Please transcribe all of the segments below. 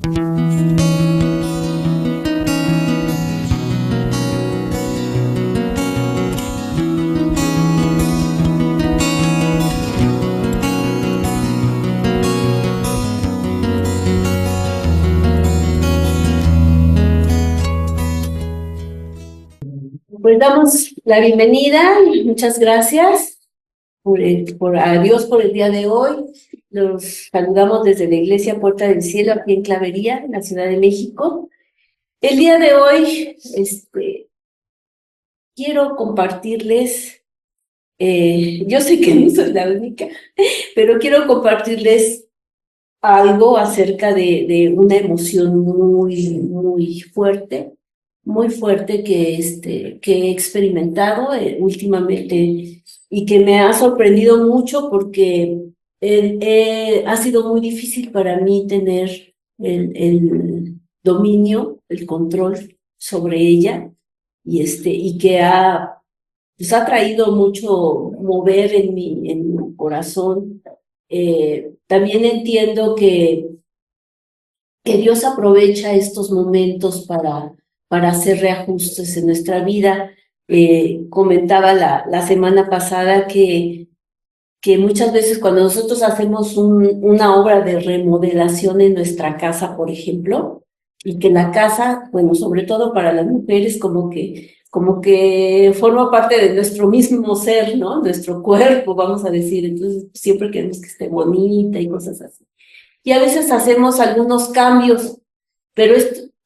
Pues damos la bienvenida y muchas gracias a Dios por el día de hoy. Los saludamos desde la Iglesia Puerta del Cielo, aquí en Clavería, en la Ciudad de México. El día de hoy quiero compartirles, yo sé que no soy la única, pero quiero compartirles algo acerca de una emoción muy fuerte que he experimentado últimamente y que me ha sorprendido mucho porque ha sido muy difícil para mí tener el dominio, el control sobre ella y que pues ha traído mucho mover en mi corazón. También entiendo que Dios aprovecha estos momentos para hacer reajustes en nuestra vida. Comentaba la semana pasada que muchas veces cuando nosotros hacemos una obra de remodelación en nuestra casa, por ejemplo, y que la casa, bueno, sobre todo para las mujeres, como que forma parte de nuestro mismo ser, ¿no? Nuestro cuerpo, vamos a decir. Entonces, siempre queremos que esté bonita y cosas así. Y a veces hacemos algunos cambios, pero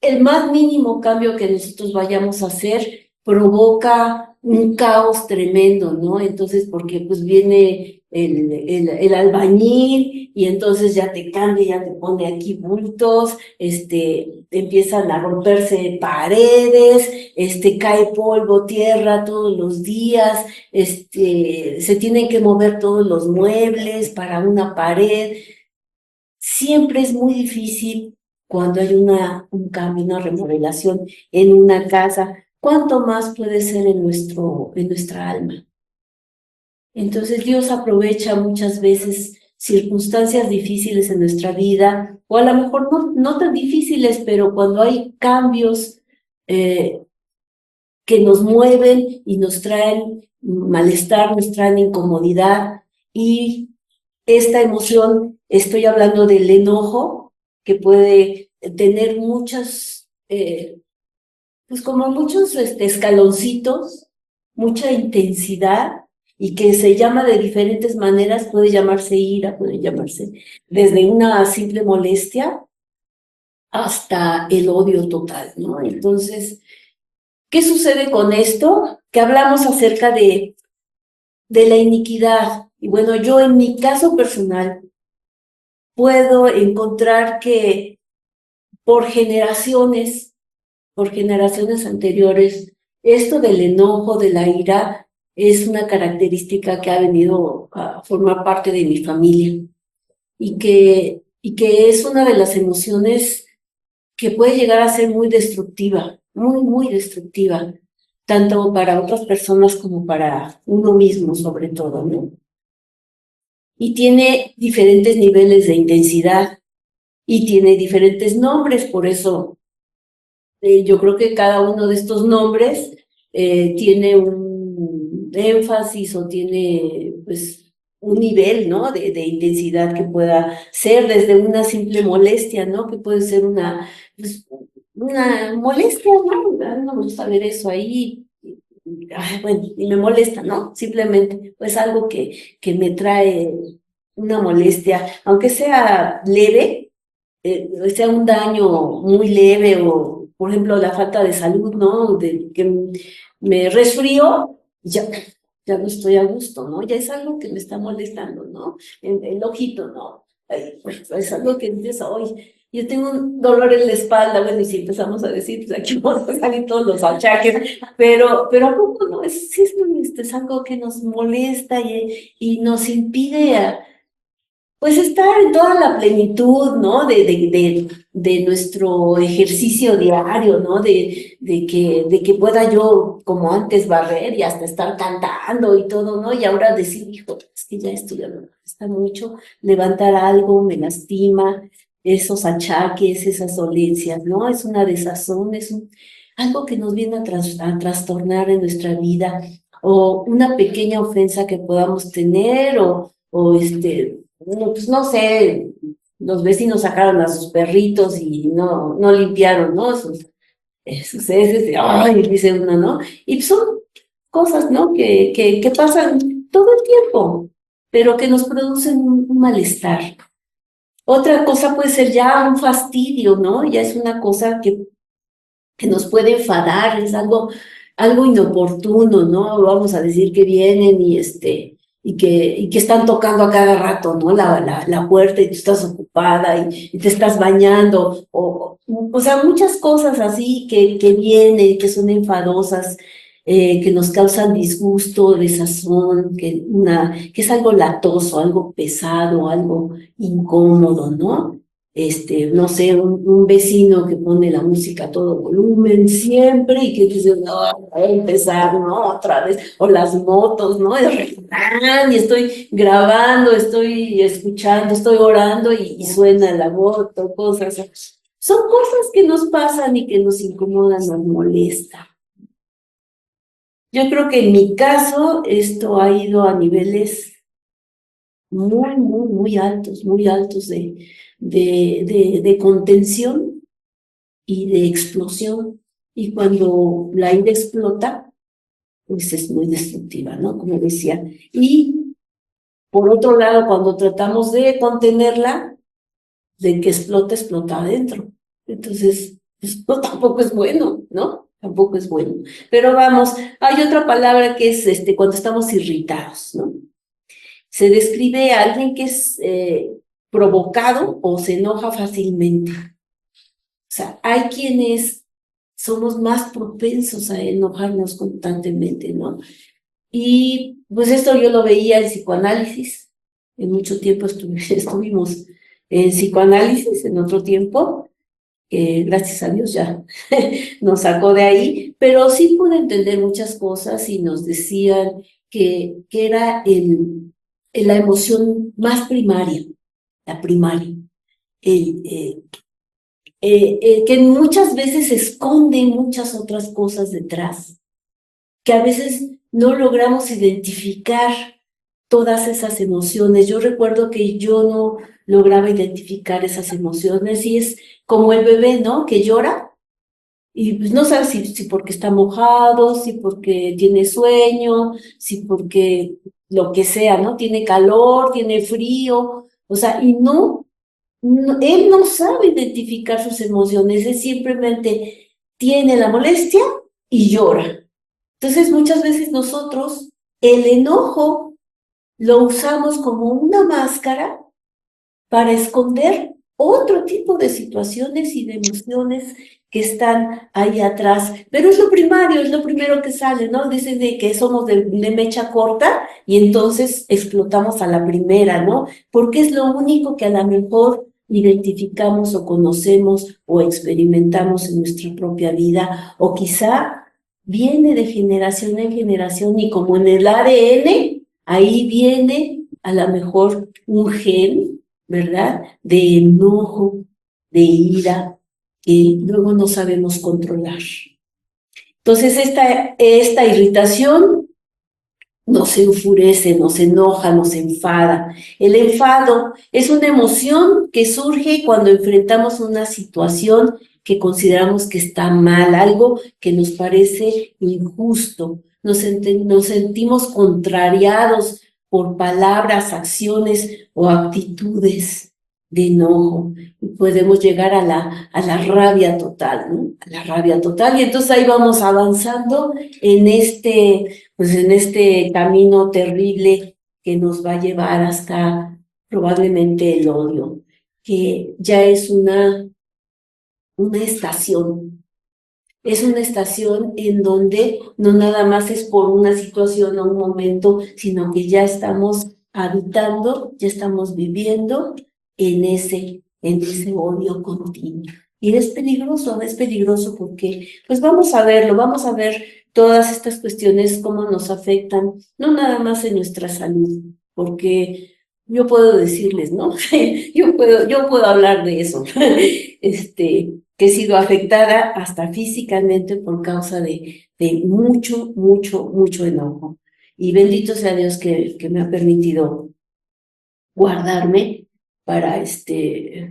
el más mínimo cambio que nosotros vayamos a hacer provoca un caos tremendo, ¿no? Entonces, porque pues viene el albañil y entonces ya te cambia, ya te pone aquí bultos, empiezan a romperse paredes, cae polvo, tierra todos los días, se tienen que mover todos los muebles para una pared. Siempre es muy difícil cuando hay un cambio, una remodelación en una casa. ¿Cuánto más puede ser en nuestra alma? Entonces Dios aprovecha muchas veces circunstancias difíciles en nuestra vida, o a lo mejor no tan difíciles, pero cuando hay cambios que nos mueven y nos traen malestar, nos traen incomodidad, y esta emoción, estoy hablando del enojo, que puede tener pues como muchos escaloncitos, mucha intensidad, y que se llama de diferentes maneras. Puede llamarse ira, puede llamarse desde una simple molestia hasta el odio total, ¿no? Entonces, ¿qué sucede con esto? Que hablamos acerca de la iniquidad. Y bueno, yo en mi caso personal puedo encontrar que por generaciones anteriores, esto del enojo, de la ira, es una característica que ha venido a formar parte de mi familia, y que es una de las emociones que puede llegar a ser muy destructiva, muy destructiva, tanto para otras personas como para uno mismo, sobre todo, ¿no? Y tiene diferentes niveles de intensidad y tiene diferentes nombres. Por eso yo creo que cada uno de estos nombres tiene un énfasis o tiene pues un nivel, ¿no? de intensidad que pueda ser desde una simple molestia, ¿no? Que puede ser pues, una molestia, ¿no? No me gusta ver eso ahí. Bueno, y me molesta, ¿no? Simplemente, pues algo que me trae una molestia, aunque sea leve, sea un daño muy leve, o por ejemplo la falta de salud, ¿no? De que me resfrío, ya no estoy a gusto, ¿no? Ya es algo que me está molestando, ¿no? El ojito, ¿no? Pues, es algo que dices, hoy yo tengo un dolor en la espalda. Bueno, y si empezamos a decir, pues aquí vamos a salir todos los achaques, pero ¿a poco no? Sí es algo que nos molesta y nos impide pues estar en toda la plenitud, ¿no? De nuestro ejercicio diario, ¿no? De que pueda yo, como antes, barrer y hasta estar cantando y todo, ¿no? Y ahora decir, hijo, es que ya esto ya me cuesta mucho, levantar algo me lastima. esos achaques, esas dolencias, ¿no? Es una desazón, algo que nos viene a trastornar en nuestra vida, o una pequeña ofensa que podamos tener, bueno, pues no sé, los vecinos sacaron a sus perritos y no limpiaron, ¿no? Sus heces, ay, dice uno, ¿no? Y son cosas, ¿no? Que pasan todo el tiempo, pero que nos producen un malestar. Otra cosa puede ser ya un fastidio, ¿no? Ya es una cosa que nos puede enfadar, es algo inoportuno, ¿no? Vamos a decir que vienen y que están tocando a cada rato, ¿no? La puerta y tú estás ocupada y te estás bañando, o sea, muchas cosas así que vienen, que son enfadosas, que nos causan disgusto, desazón, que es algo latoso, algo pesado, algo incómodo, ¿no? No sé, un vecino que pone la música a todo volumen siempre y que dice, no, va a empezar, ¿no? Otra vez, o las motos, ¿no? Y estoy grabando, estoy escuchando, estoy orando y suena la moto, cosas. Son cosas que nos pasan y que nos incomodan, nos molesta. Yo creo que en mi caso esto ha ido a niveles muy altos de contención y de explosión. Y cuando la ira explota, pues es muy destructiva, ¿no? Como decía. Y por otro lado, cuando tratamos de contenerla, de que explota, explota adentro. Entonces, pues, no, tampoco es bueno, ¿no? Tampoco es bueno. Pero vamos, hay otra palabra que es cuando estamos irritados, ¿no? Se describe a alguien que es provocado o se enoja fácilmente. O sea, hay quienes somos más propensos a enojarnos constantemente, ¿no? Y pues esto yo lo veía en psicoanálisis. En mucho tiempo estuvimos en psicoanálisis, en otro tiempo, que gracias a Dios ya nos sacó de ahí, pero sí pude entender muchas cosas y nos decían que era la emoción más primaria, la primaria, el, que muchas veces esconde muchas otras cosas detrás, que a veces no logramos identificar todas esas emociones. Yo recuerdo que yo no lograba identificar esas emociones y es como el bebé, ¿no? Que llora y pues no sabe si porque está mojado, si porque tiene sueño, si porque lo que sea, ¿no? Tiene calor, tiene frío, o sea, y él no sabe identificar sus emociones, él simplemente tiene la molestia y llora. Entonces, muchas veces nosotros el enojo lo usamos como una máscara para esconder otro tipo de situaciones y de emociones que están ahí atrás. Pero es lo primario, es lo primero que sale, ¿no? Dicen de que somos de mecha corta y entonces explotamos a la primera, ¿no? Porque es lo único que a lo mejor identificamos o conocemos o experimentamos en nuestra propia vida, o quizá viene de generación en generación y como en el ADN, ahí viene a lo mejor un gen, ¿verdad? De enojo, de ira, que luego no sabemos controlar. Entonces, esta irritación nos enfurece, nos enoja, nos enfada. El enfado es una emoción que surge cuando enfrentamos una situación que consideramos que está mal, algo que nos parece injusto. Nos sentimos contrariados por palabras, acciones o actitudes de enojo. Y podemos llegar a la rabia total, ¿no? A la rabia total. Y entonces ahí vamos avanzando pues en este camino terrible que nos va a llevar hasta probablemente el odio, que ya es una estación. Es una estación en donde no nada más es por una situación o un momento, sino que ya estamos habitando, ya estamos viviendo en ese odio continuo. Y es peligroso porque, pues vamos a verlo, vamos a ver todas estas cuestiones, cómo nos afectan, no nada más en nuestra salud, porque yo puedo decirles, ¿no? Yo puedo hablar de eso, que he sido afectada hasta físicamente por causa de mucho enojo. Y bendito sea Dios que me ha permitido guardarme para,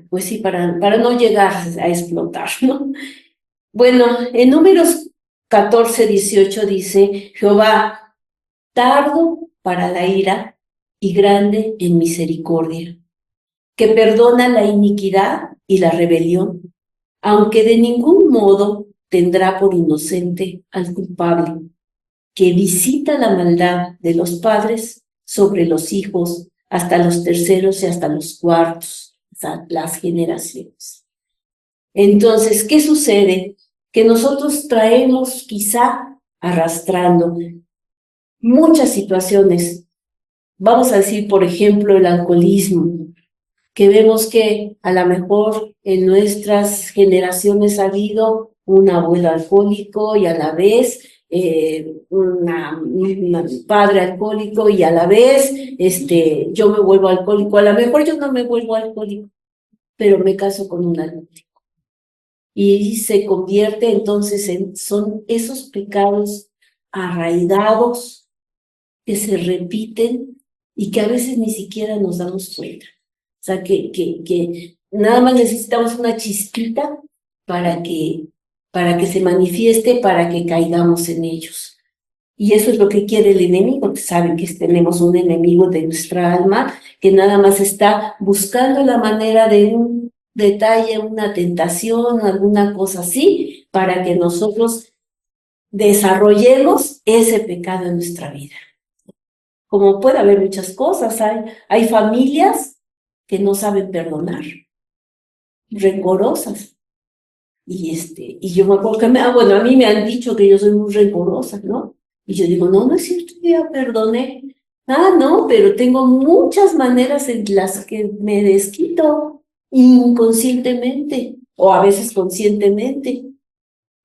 pues sí, para no llegar a explotar, ¿no? Bueno, en Números 14:18 dice, Jehová, tardo para la ira y grande en misericordia, que perdona la iniquidad y la rebelión, aunque de ningún modo tendrá por inocente al culpable, que visita la maldad de los padres sobre los hijos, hasta los terceros y hasta los cuartos, o sea, las generaciones. Entonces, ¿qué sucede? Que nosotros traemos quizá arrastrando muchas situaciones. Vamos a decir, por ejemplo, el alcoholismo, que vemos que a lo mejor en nuestras generaciones ha habido un abuelo alcohólico y a la vez un padre alcohólico y a la vez yo me vuelvo alcohólico. A lo mejor yo no me vuelvo alcohólico, pero me caso con un alcohólico. Y se convierte entonces son esos pecados arraigados que se repiten y que a veces ni siquiera nos damos cuenta. O sea, que nada más necesitamos una chispita para que se manifieste, para que caigamos en ellos. Y eso es lo que quiere el enemigo, que saben que tenemos un enemigo de nuestra alma, que nada más está buscando la manera de un detalle, una tentación, alguna cosa así, para que nosotros desarrollemos ese pecado en nuestra vida. Como puede haber muchas cosas, hay familias que no saben perdonar, rencorosas. Y yo me acuerdo que, bueno, a mí me han dicho que yo soy muy rencorosa, ¿no? Y yo digo, no es cierto, yo ya perdoné. Ah, no, pero tengo muchas maneras en las que me desquito inconscientemente o a veces conscientemente.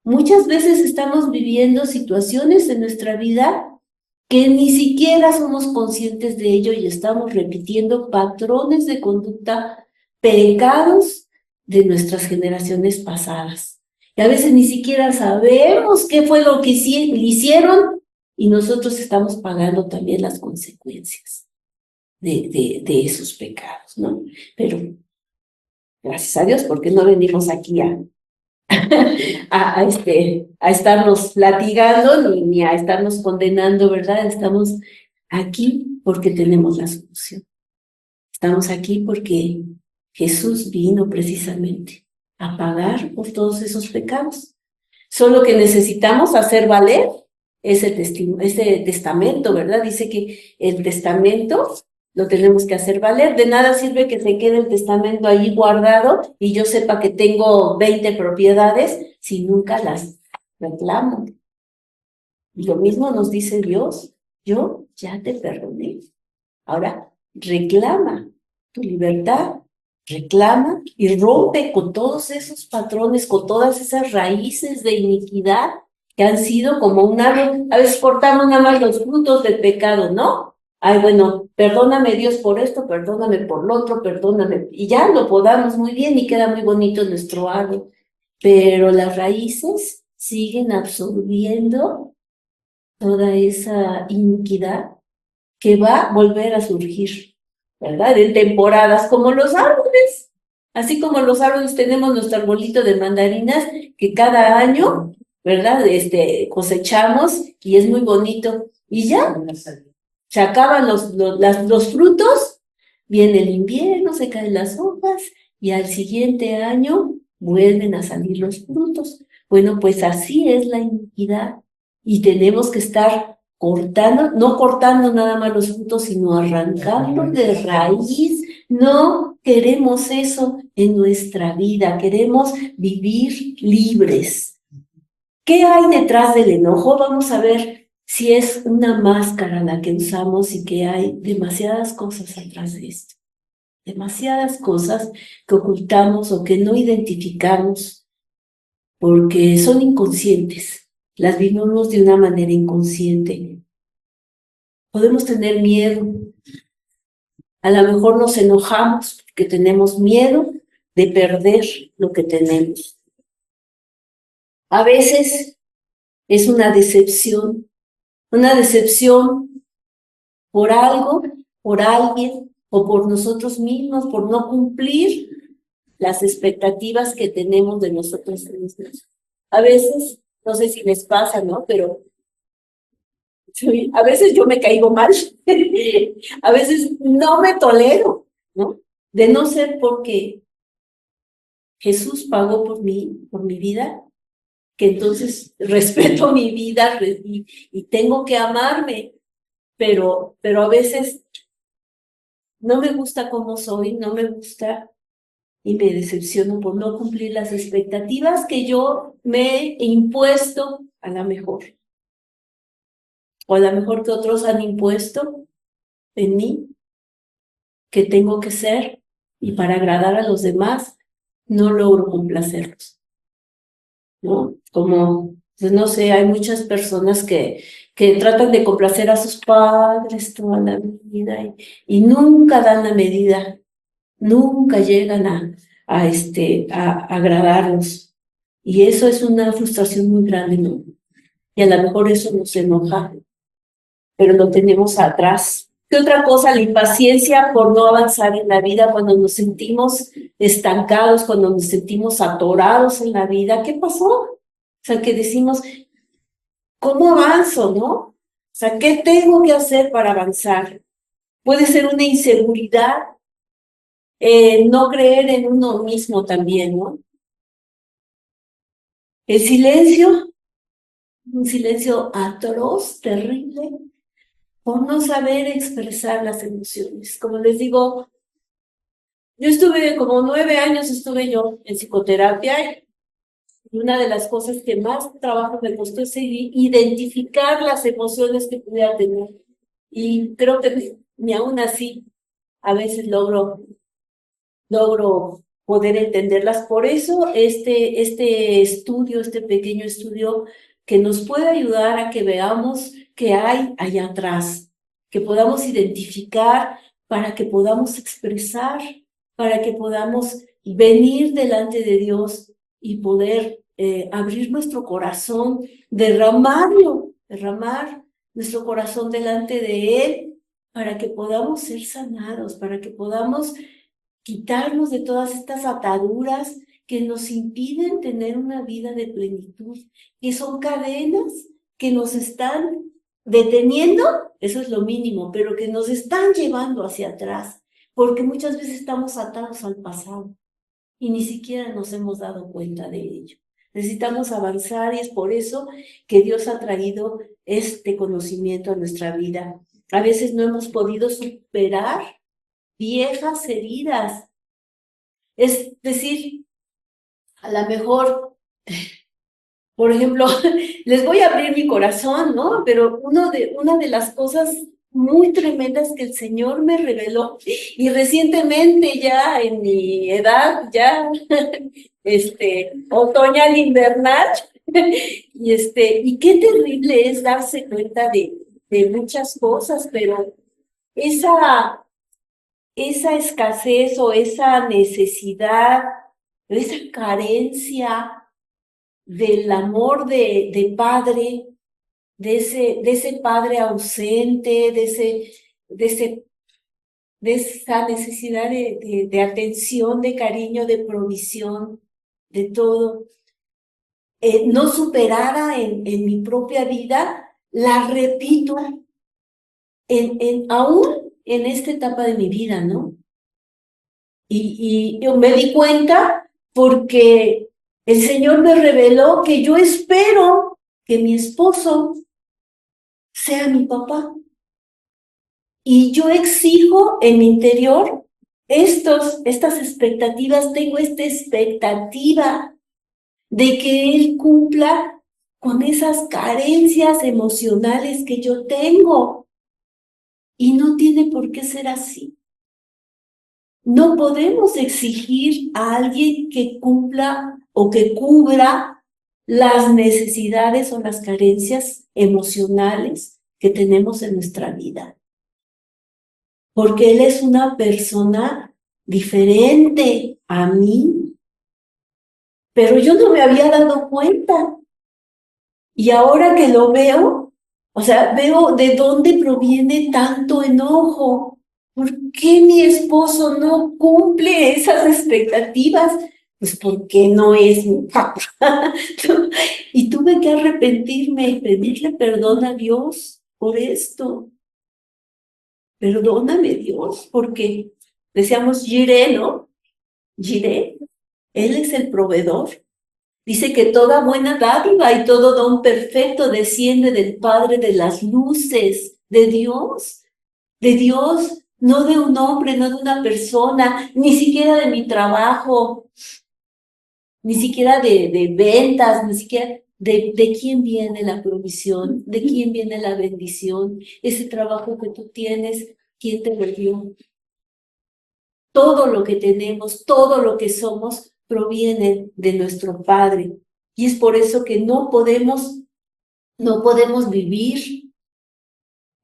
Muchas veces estamos viviendo situaciones en nuestra vida que ni siquiera somos conscientes de ello y estamos repitiendo patrones de conducta, pecados de nuestras generaciones pasadas. Y a veces ni siquiera sabemos qué fue lo que le hicieron y nosotros estamos pagando también las consecuencias de esos pecados, ¿no? Pero gracias a Dios, porque no venimos aquí a estarnos latigando ni a estarnos condenando, ¿verdad? Estamos aquí porque tenemos la solución. Estamos aquí porque Jesús vino precisamente a pagar por todos esos pecados. Solo que necesitamos hacer valer ese testamento, ¿verdad? Dice que el testamento lo tenemos que hacer valer. De nada sirve que se quede el testamento ahí guardado y yo sepa que tengo 20 propiedades si nunca las reclamo. Y lo mismo nos dice Dios, yo ya te perdoné. Ahora reclama tu libertad, reclama y rompe con todos esos patrones, con todas esas raíces de iniquidad que han sido como un árbol. A veces cortamos nada más los frutos del pecado, ¿no? Ay, bueno, perdóname Dios por esto, perdóname por lo otro, perdóname. Y ya lo podamos muy bien y queda muy bonito nuestro árbol. Pero las raíces siguen absorbiendo toda esa iniquidad que va a volver a surgir, ¿verdad? En temporadas, como los árboles. Así como los árboles tenemos nuestro arbolito de mandarinas que cada año, ¿verdad? Cosechamos y es muy bonito. Y ya, se acaban los frutos, viene el invierno, se caen las hojas y al siguiente año vuelven a salir los frutos. Bueno, pues así es la iniquidad y tenemos que estar cortando, no cortando nada más los frutos, sino arrancando de raíz. No queremos eso en nuestra vida, queremos vivir libres. ¿Qué hay detrás del enojo? Vamos a ver si es una máscara la que usamos y que hay demasiadas cosas atrás de esto. Demasiadas cosas que ocultamos o que no identificamos porque son inconscientes. Las vivimos de una manera inconsciente. Podemos tener miedo A lo mejor nos enojamos porque tenemos miedo de perder lo que tenemos. A veces es una decepción por algo, por alguien o por nosotros mismos, por no cumplir las expectativas que tenemos de nosotros mismos. A veces, no sé si les pasa, ¿no? Pero a veces yo me caigo mal, a veces no me tolero, ¿no? De no ser porque Jesús pagó por mi vida, que entonces respeto mi vida y tengo que amarme, pero a veces no me gusta cómo soy, no me gusta y me decepciono por no cumplir las expectativas que yo me he impuesto a la mejor, o a la mejor que otros han impuesto en mí, que tengo que ser, y para agradar a los demás no logro complacerlos, ¿no? Como, pues no sé, hay muchas personas que tratan de complacer a sus padres toda la vida y nunca dan la medida, nunca llegan a agradarlos. Y eso es una frustración muy grande, ¿no? Y a lo mejor eso nos enoja, pero lo tenemos atrás. ¿Qué otra cosa? La impaciencia por no avanzar en la vida, cuando nos sentimos estancados, cuando nos sentimos atorados en la vida. ¿Qué pasó? O sea, que decimos, ¿cómo avanzo, no? O sea, ¿qué tengo que hacer para avanzar? Puede ser una inseguridad, no creer en uno mismo también, ¿no? El silencio, un silencio atroz, terrible, por no saber expresar las emociones. Como les digo, yo estuve como 9 años, estuve yo en psicoterapia, y una de las cosas que más trabajo me costó es identificar las emociones que pudiera tener. Y creo que ni aún así a veces logro poder entenderlas. Por eso este estudio, este pequeño estudio, que nos puede ayudar a que veamos qué hay allá atrás, que podamos identificar para que podamos expresar, para que podamos venir delante de Dios y poder abrir nuestro corazón, derramar nuestro corazón delante de Él, para que podamos ser sanados, para que podamos quitarnos de todas estas ataduras que nos impiden tener una vida de plenitud, que son cadenas que nos están deteniendo, eso es lo mínimo, pero que nos están llevando hacia atrás, porque muchas veces estamos atados al pasado y ni siquiera nos hemos dado cuenta de ello. Necesitamos avanzar y es por eso que Dios ha traído este conocimiento a nuestra vida. A veces no hemos podido superar viejas heridas. Es decir, a lo mejor, por ejemplo, les voy a abrir mi corazón, ¿no? Pero una de las cosas muy tremendas que el Señor me reveló, y recientemente ya en mi edad, ya, otoñal, invernal, y qué terrible es darse cuenta de muchas cosas, pero esa escasez o esa necesidad, esa carencia del amor de padre, de ese padre ausente, de esa necesidad de atención, de cariño, de provisión, de todo, no superada en mi propia vida, la repito aún en esta etapa de mi vida, ¿no? Y yo me di cuenta porque el Señor me reveló que yo espero que mi esposo sea mi papá. Y yo exijo en mi interior estas expectativas, tengo esta expectativa de que Él cumpla con esas carencias emocionales que yo tengo. Y no tiene por qué ser así. No podemos exigir a alguien que cumpla o que cubra las necesidades o las carencias emocionales que tenemos en nuestra vida. porque él es una persona diferente a mí, pero yo no me había dado cuenta. Y ahora que lo veo, o sea, veo de dónde proviene tanto enojo. ¿Por qué mi esposo no cumple esas expectativas? Pues porque no es mi papá. Y tuve que arrepentirme y pedirle perdón a Dios por esto. Perdóname, Dios, porque decíamos Jireh, ¿no? Jireh, Él es el proveedor. Dice que toda buena dádiva y todo don perfecto desciende del Padre de las luces, de Dios, no de un hombre, no de una persona, ni siquiera de mi trabajo, ni siquiera de ventas, ni siquiera de quién viene la provisión, de quién viene la bendición, ese trabajo que tú tienes, ¿quién te lo dio? Todo lo que tenemos, todo lo que somos, proviene de nuestro Padre. Y es por eso que no podemos vivir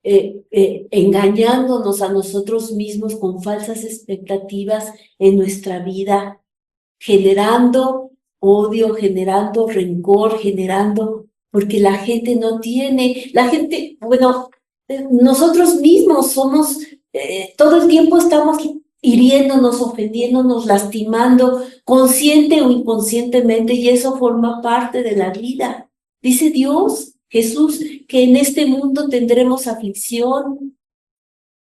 engañándonos a nosotros mismos con falsas expectativas en nuestra vida, generando odio, generando rencor, porque la gente no tiene, la gente, bueno, nosotros mismos somos, todo el tiempo estamos hiriéndonos, ofendiéndonos, lastimando, consciente o inconscientemente, y eso forma parte de la vida. Dice Dios, Jesús, que en este mundo tendremos aflicción,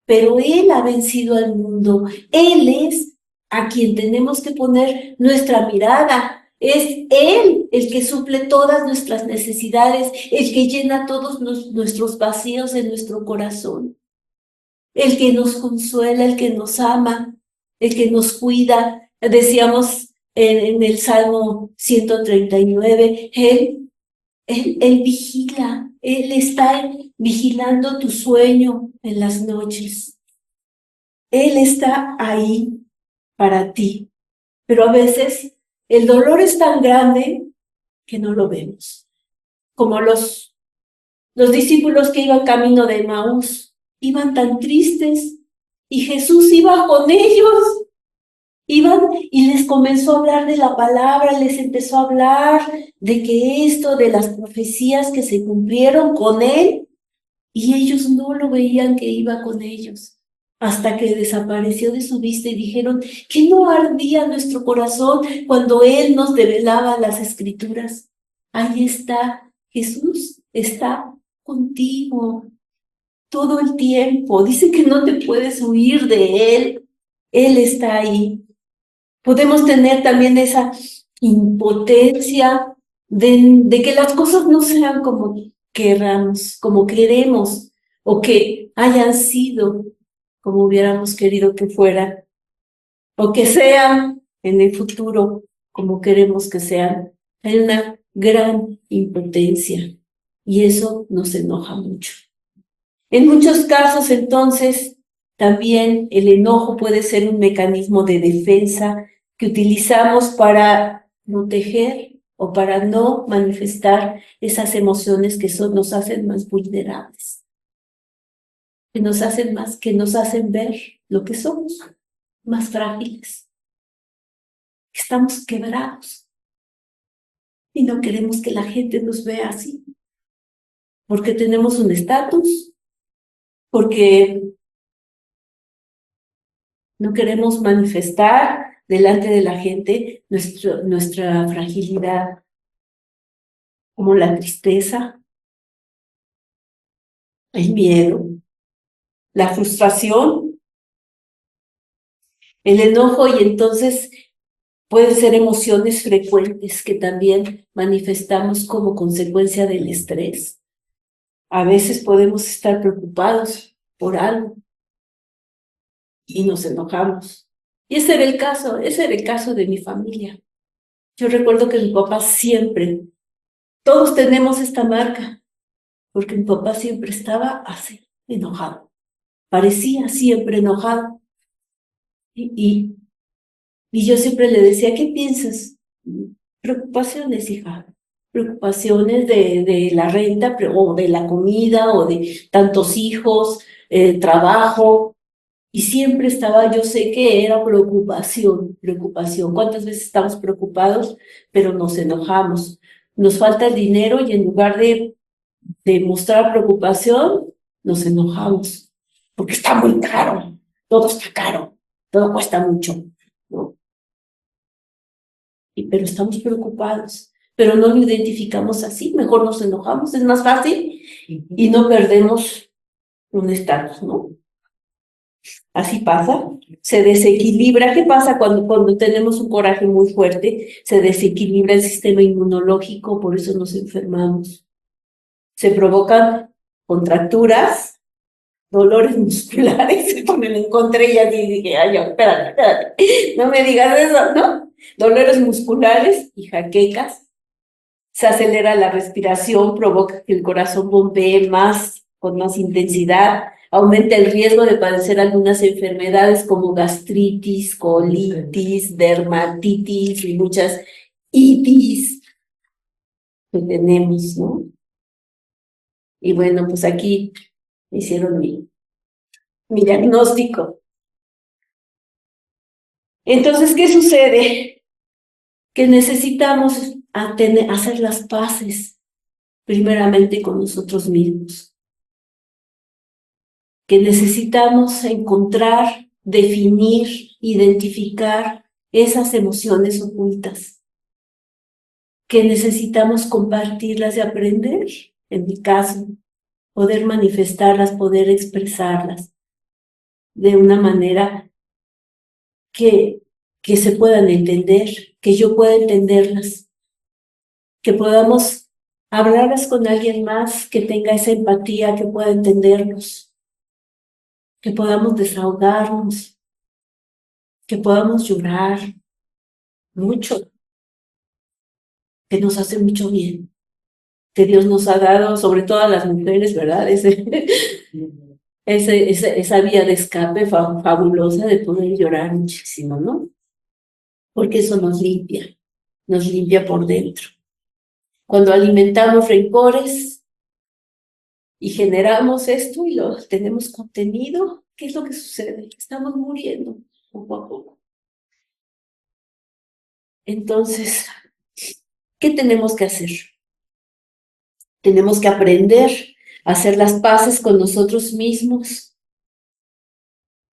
pero Él ha vencido al mundo. Él es a quien tenemos que poner nuestra mirada. Es Él el que suple todas nuestras necesidades, el que llena todos nuestros vacíos en nuestro corazón, el que nos consuela, el que nos ama, el que nos cuida. Decíamos en el Salmo 139, Él vigila, Él está vigilando tu sueño en las noches. Él está ahí para ti, pero a veces el dolor es tan grande que no lo vemos. Como los discípulos que iban camino de Emaús, iban tan tristes y Jesús iba con ellos. Iban y les comenzó a hablar de la palabra, les empezó a hablar de que esto, de las profecías que se cumplieron con él, y ellos no lo veían que iba con ellos, hasta que desapareció de su vista y dijeron que no ardía nuestro corazón cuando él nos develaba las escrituras. Ahí está, Jesús está contigo todo el tiempo. Dice que no te puedes huir de él está ahí. Podemos tener también esa impotencia de que las cosas no sean como queramos, como queremos, o que hayan sido como hubiéramos querido que fueran, o que sean en el futuro como queremos que sean. Hay una gran impotencia y eso nos enoja mucho. En muchos casos, entonces, también el enojo puede ser un mecanismo de defensa que utilizamos para proteger o para no manifestar esas emociones que nos hacen más vulnerables, que nos hacen ver lo que somos, más frágiles, que estamos quebrados y no queremos que la gente nos vea así, porque tenemos un estatus, porque no queremos manifestar delante de la gente nuestra fragilidad, como la tristeza, el miedo, la frustración, el enojo, y entonces pueden ser emociones frecuentes que también manifestamos como consecuencia del estrés. A veces podemos estar preocupados por algo y nos enojamos. Y ese era el caso de mi familia. Yo recuerdo que mi papá siempre, todos tenemos esta marca, porque mi papá siempre estaba así, enojado. Parecía siempre enojado. Y yo siempre le decía, ¿qué piensas? Preocupaciones, hija. Preocupaciones de la renta, o de la comida, o de tantos hijos, trabajo. Y siempre estaba, yo sé que era preocupación, preocupación. ¿Cuántas veces estamos preocupados, pero nos enojamos? Nos falta el dinero y en lugar de mostrar preocupación, nos enojamos, porque está muy caro, todo está caro, todo cuesta mucho, ¿no? Pero estamos preocupados, pero no lo identificamos así, mejor nos enojamos, es más fácil y no perdemos un estatus, ¿no? Así pasa, se desequilibra. ¿Qué pasa cuando tenemos un coraje muy fuerte? Se desequilibra el sistema inmunológico, por eso nos enfermamos. Se provocan contracturas, dolores musculares, me lo encontré y así dije, ay, espérate, no me digas eso, ¿no? Dolores musculares y jaquecas, se acelera la respiración, provoca que el corazón bombee más, con más intensidad, aumenta el riesgo de padecer algunas enfermedades como gastritis, colitis, dermatitis y muchas itis que tenemos, ¿no? Y bueno, pues aquí hicieron mi diagnóstico. Entonces, ¿qué sucede? Que necesitamos hacer las paces, primeramente con nosotros mismos. Que necesitamos encontrar, definir, identificar esas emociones ocultas. Que necesitamos compartirlas y aprender, en mi caso, poder manifestarlas, poder expresarlas de una manera que se puedan entender, que yo pueda entenderlas, que podamos hablarlas con alguien más que tenga esa empatía, que pueda entendernos, que podamos desahogarnos, que podamos llorar mucho, que nos hace mucho bien, que Dios nos ha dado, sobre todo a las mujeres, ¿verdad? Esa vía de escape fabulosa de poder llorar muchísimo, ¿no? Porque eso nos limpia por dentro. Cuando alimentamos rencores y generamos esto y lo tenemos contenido, ¿qué es lo que sucede? Estamos muriendo poco a poco. Entonces, ¿qué tenemos que hacer? Tenemos que aprender a hacer las paces con nosotros mismos.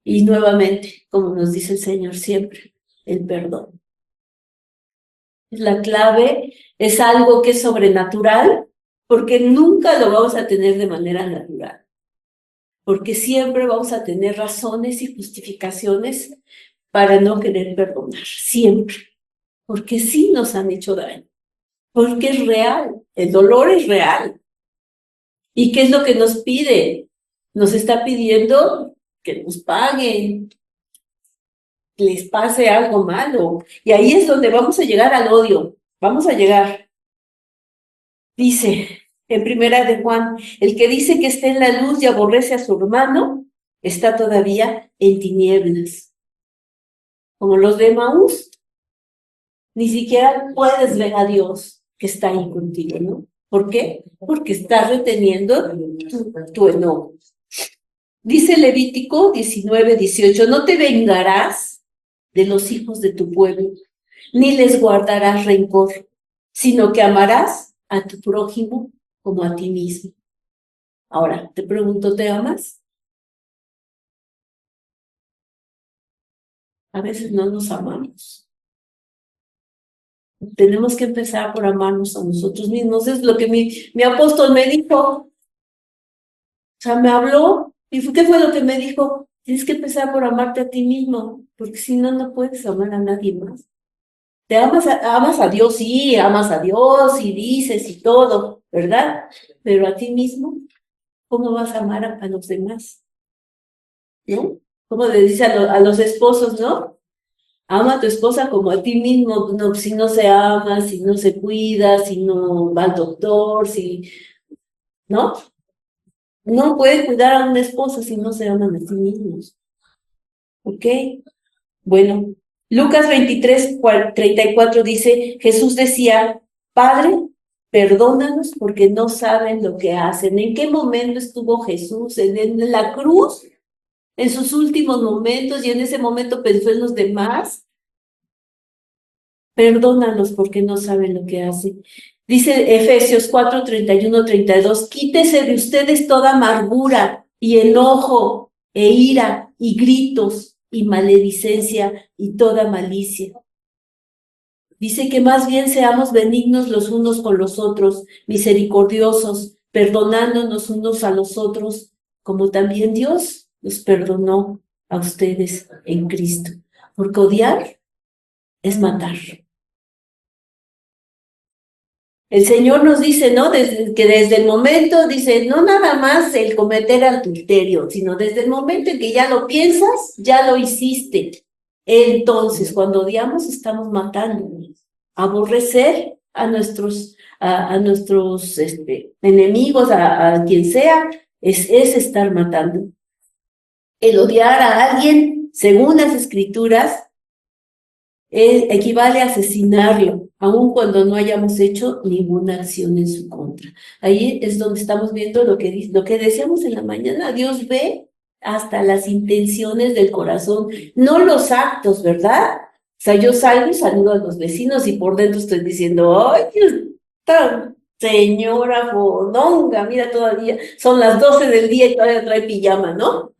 Y nuevamente, como nos dice el Señor siempre, el perdón. La clave es algo que es sobrenatural, porque nunca lo vamos a tener de manera natural. Porque siempre vamos a tener razones y justificaciones para no querer perdonar, siempre. Porque sí nos han hecho daño, porque es real, el dolor es real. ¿Y qué es lo que nos pide? Nos está pidiendo que nos paguen, que les pase algo malo. Y ahí es donde vamos a llegar al odio, vamos a llegar. Dice en Primera de Juan, el que dice que está en la luz y aborrece a su hermano, está todavía en tinieblas. Como los de Emaús, ni siquiera puedes ver a Dios que está ahí contigo, ¿no? ¿Por qué? Porque estás reteniendo tu enojo. Dice Levítico 19:18, no te vengarás de los hijos de tu pueblo, ni les guardarás rencor, sino que amarás a tu prójimo como a ti mismo. Ahora, te pregunto, ¿te amas? A veces no nos amamos. Tenemos que empezar por amarnos a nosotros mismos. Es lo que mi apóstol me dijo. O sea, me habló. ¿Y qué fue lo que me dijo? Tienes que empezar por amarte a ti mismo, porque si no, no puedes amar a nadie más. Te amas a Dios, sí, amas a Dios y dices y todo, ¿verdad? Pero a ti mismo, ¿cómo vas a amar a los demás? ¿No? Como le dice a los esposos, ¿no? Ama a tu esposa como a ti mismo, no, si no se ama, si no se cuida, si no va al doctor, ¿no? No puede cuidar a una esposa si no se aman a sí mismos. ¿Ok? Bueno, Lucas 23:34 dice, Jesús decía, Padre, perdónanos porque no saben lo que hacen. ¿En qué momento estuvo Jesús? ¿En la cruz? en sus últimos momentos y en ese momento pensó en los demás, perdónalos porque no saben lo que hacen. Dice Efesios 4, 31, 32, quítese de ustedes toda amargura y enojo e ira y gritos y maledicencia y toda malicia. Dice que más bien seamos benignos los unos con los otros, misericordiosos, perdonándonos unos a los otros, como también Dios los perdonó a ustedes en Cristo. Porque odiar es matar. El Señor nos dice, ¿no? Que desde el momento, dice, no nada más el cometer adulterio, sino desde el momento en que ya lo piensas, ya lo hiciste. Entonces, cuando odiamos, estamos matando. Aborrecer a nuestros enemigos, a quien sea, es estar matando. El odiar a alguien, según las Escrituras, equivale a asesinarlo, aun cuando no hayamos hecho ninguna acción en su contra. Ahí es donde estamos viendo lo que decíamos en la mañana. Dios ve hasta las intenciones del corazón, no los actos, ¿verdad? O sea, yo salgo y saludo a los vecinos y por dentro estoy diciendo, ¡ay, esta señora fodonga! Mira, todavía son las 12 del día y todavía trae pijama, ¿no?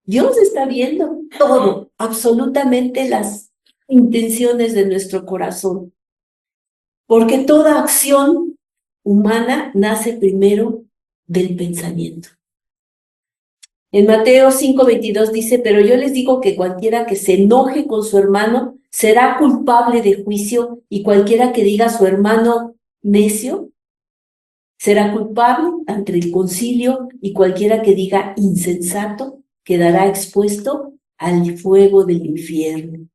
Dios está viendo todo, absolutamente las intenciones de nuestro corazón, porque toda acción humana nace primero del pensamiento. En Mateo 5:22 dice, pero yo les digo que cualquiera que se enoje con su hermano será culpable de juicio, y cualquiera que diga a su hermano necio será culpable ante el concilio, y cualquiera que diga insensato quedará expuesto al fuego del infierno.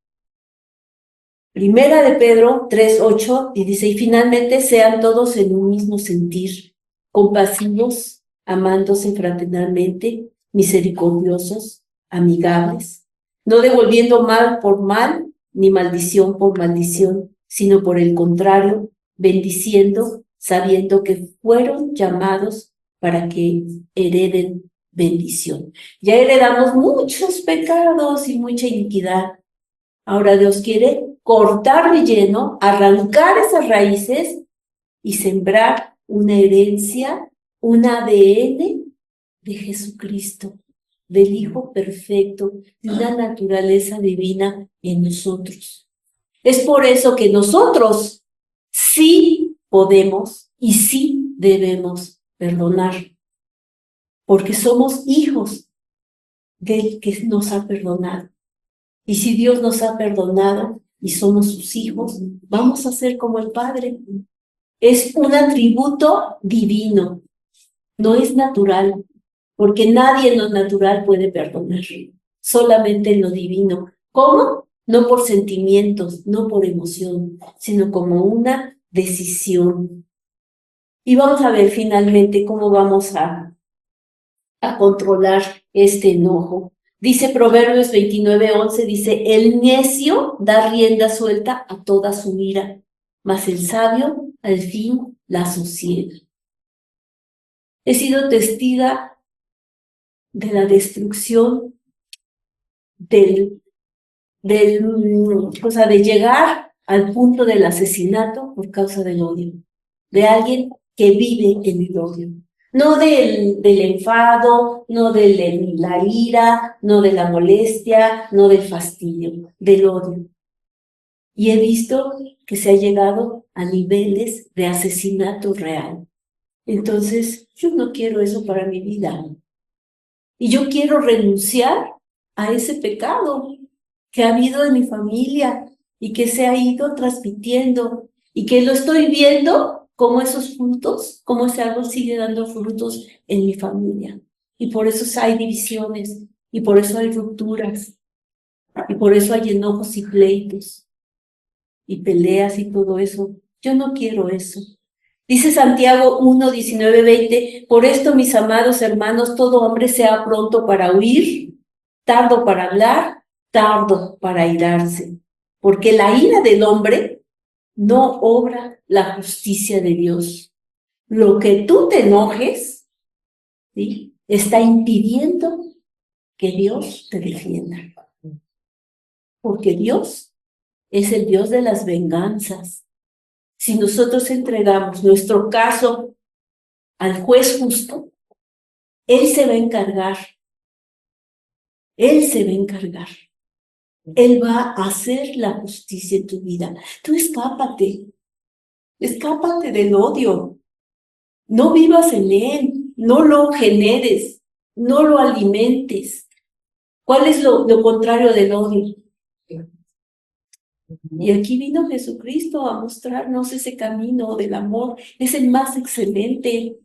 Primera de Pedro 3:8 y dice, y finalmente sean todos en un mismo sentir, compasivos, amándose fraternalmente, misericordiosos, amigables, no devolviendo mal por mal, ni maldición por maldición, sino por el contrario, bendiciendo, sabiendo que fueron llamados para que hereden bendición. Ya heredamos muchos pecados y mucha iniquidad. Ahora Dios quiere cortar de lleno, arrancar esas raíces y sembrar una herencia, un ADN de Jesucristo, del Hijo perfecto, de una naturaleza divina en nosotros. Es por eso que nosotros sí podemos y sí debemos perdonar, porque somos hijos del que nos ha perdonado. Y si Dios nos ha perdonado y somos sus hijos, vamos a ser como el Padre. Es un atributo divino, no es natural, porque nadie en lo natural puede perdonar, solamente en lo divino. ¿Cómo? No por sentimientos, no por emoción, sino como una decisión. Y vamos a ver finalmente cómo vamos a controlar este enojo. Dice Proverbios 29:11, dice, el necio da rienda suelta a toda su ira, mas el sabio al fin la sosiega. He sido testiga de la destrucción de llegar al punto del asesinato por causa del odio, de alguien que vive en el odio. No del enfado, no de la ira, no de la molestia, no del fastidio, del odio. Y he visto que se ha llegado a niveles de asesinato real. Entonces, yo no quiero eso para mi vida. Y yo quiero renunciar a ese pecado que ha habido en mi familia y que se ha ido transmitiendo y que lo estoy viendo como esos frutos, como ese árbol sigue dando frutos en mi familia. Y por eso hay divisiones, y por eso hay rupturas, y por eso hay enojos y pleitos, y peleas y todo eso. Yo no quiero eso. Dice Santiago 1:19-20, por esto, mis amados hermanos, todo hombre sea pronto para huir, tardo para hablar, tardo para airarse, porque la ira del hombre no obra la justicia de Dios. Lo que tú te enojes, ¿sí?, está impidiendo que Dios te defienda. Porque Dios es el Dios de las venganzas. Si nosotros entregamos nuestro caso al juez justo, Él se va a encargar. Él se va a encargar. Él va a hacer la justicia en tu vida. Tú escápate del odio. No vivas en él, no lo generes, no lo alimentes. ¿Cuál es lo contrario del odio? Y aquí vino Jesucristo a mostrarnos ese camino del amor. Es el más excelente.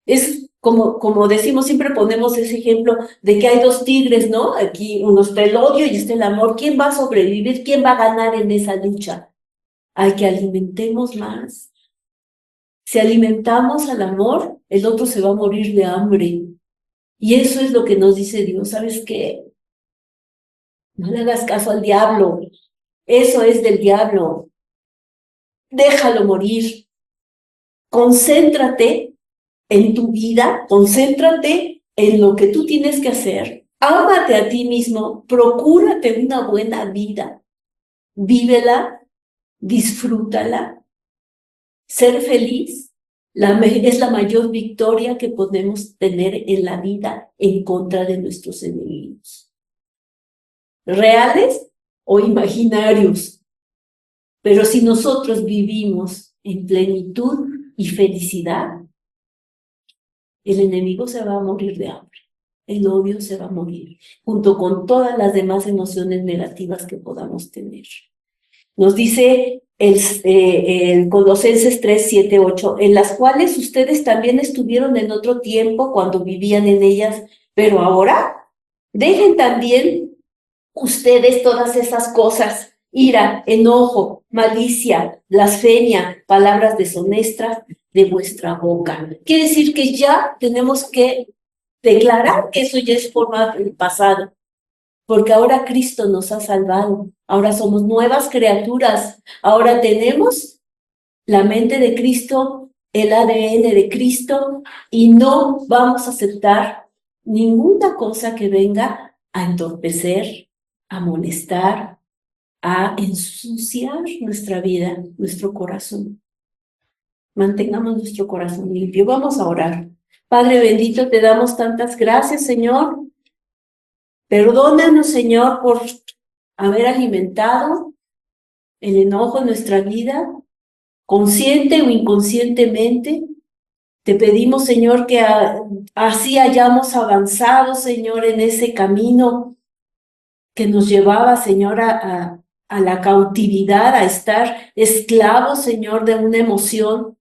Es como decimos, siempre ponemos ese ejemplo de que hay dos tigres, ¿no? Aquí uno está el odio y está el amor. ¿Quién va a sobrevivir? ¿Quién va a ganar en esa lucha? Hay que alimentemos más. Si alimentamos al amor, el otro se va a morir de hambre. Y eso es lo que nos dice Dios. ¿Sabes qué? No le hagas caso al diablo. Eso es del diablo. Déjalo morir. Concéntrate en tu vida, concéntrate en lo que tú tienes que hacer. Ámate a ti mismo, procúrate una buena vida. Vívela, disfrútala. Ser feliz es la mayor victoria que podemos tener en la vida en contra de nuestros enemigos. Reales o imaginarios. Pero si nosotros vivimos en plenitud y felicidad, el enemigo se va a morir de hambre. El odio se va a morir, junto con todas las demás emociones negativas que podamos tener. Nos dice el Colosenses 3, 7, 8, en las cuales ustedes también estuvieron en otro tiempo cuando vivían en ellas, pero ahora dejen también ustedes todas esas cosas, ira, enojo, malicia, blasfemia, palabras deshonestas de vuestra boca. Quiere decir que ya tenemos que declarar que eso ya es forma del pasado, porque ahora Cristo nos ha salvado, ahora somos nuevas criaturas, ahora tenemos la mente de Cristo, el ADN de Cristo, y no vamos a aceptar ninguna cosa que venga a entorpecer, a molestar, a ensuciar nuestra vida, nuestro corazón. Mantengamos nuestro corazón limpio. Vamos a orar. Padre bendito, te damos tantas gracias, Señor. Perdónanos, Señor, por haber alimentado el enojo en nuestra vida, consciente o inconscientemente. Te pedimos, Señor, que así hayamos avanzado, Señor, en ese camino que nos llevaba, Señor, a la cautividad, a estar esclavos, Señor, de una emoción.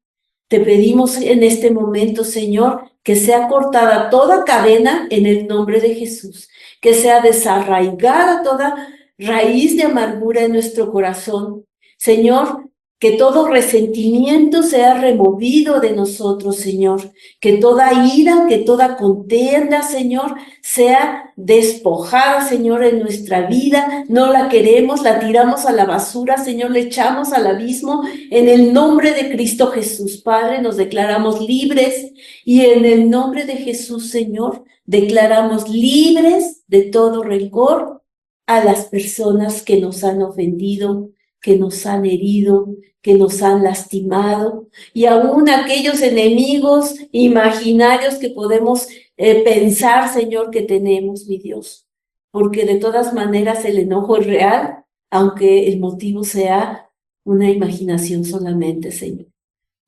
Te pedimos en este momento, Señor, que sea cortada toda cadena en el nombre de Jesús, que sea desarraigada toda raíz de amargura en nuestro corazón. Señor, que todo resentimiento sea removido de nosotros, Señor, que toda ira, que toda contienda, Señor, sea despojada, Señor, en nuestra vida. No la queremos, la tiramos a la basura, Señor, le echamos al abismo. En el nombre de Cristo Jesús, Padre, nos declaramos libres y en el nombre de Jesús, Señor, declaramos libres de todo rencor a las personas que nos han ofendido, que nos han herido, que nos han lastimado, y aún aquellos enemigos imaginarios que podemos pensar, Señor, que tenemos, mi Dios, porque de todas maneras el enojo es real, aunque el motivo sea una imaginación solamente, Señor.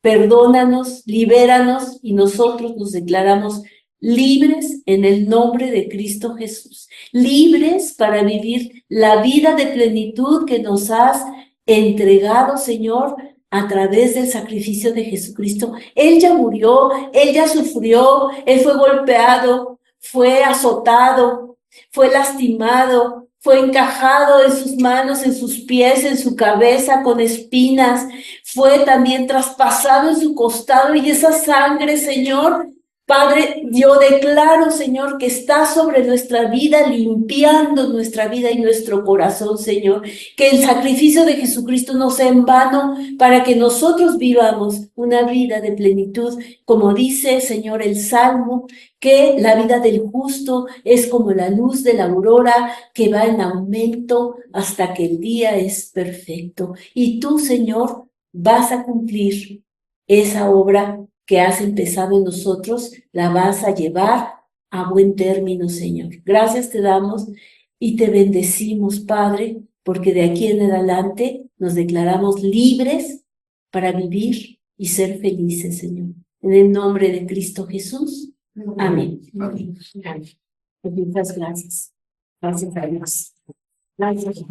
Perdónanos, libéranos, y nosotros nos declaramos libres en el nombre de Cristo Jesús, libres para vivir la vida de plenitud que nos has entregado, Señor, a través del sacrificio de Jesucristo. Él ya murió, Él ya sufrió, Él fue golpeado, fue azotado, fue lastimado, fue encajado en sus manos, en sus pies, en su cabeza con espinas, fue también traspasado en su costado, y esa sangre, Señor, Padre, yo declaro, Señor, que está sobre nuestra vida, limpiando nuestra vida y nuestro corazón, Señor. Que el sacrificio de Jesucristo no sea en vano para que nosotros vivamos una vida de plenitud. Como dice, Señor, el Salmo, que la vida del justo es como la luz de la aurora que va en aumento hasta que el día es perfecto. Y tú, Señor, vas a cumplir esa obra que has empezado en nosotros, la vas a llevar a buen término, Señor. Gracias te damos y te bendecimos, Padre, porque de aquí en adelante nos declaramos libres para vivir y ser felices, Señor. En el nombre de Cristo Jesús. Amén. Amén. Muchas gracias. Gracias a Dios. Gracias.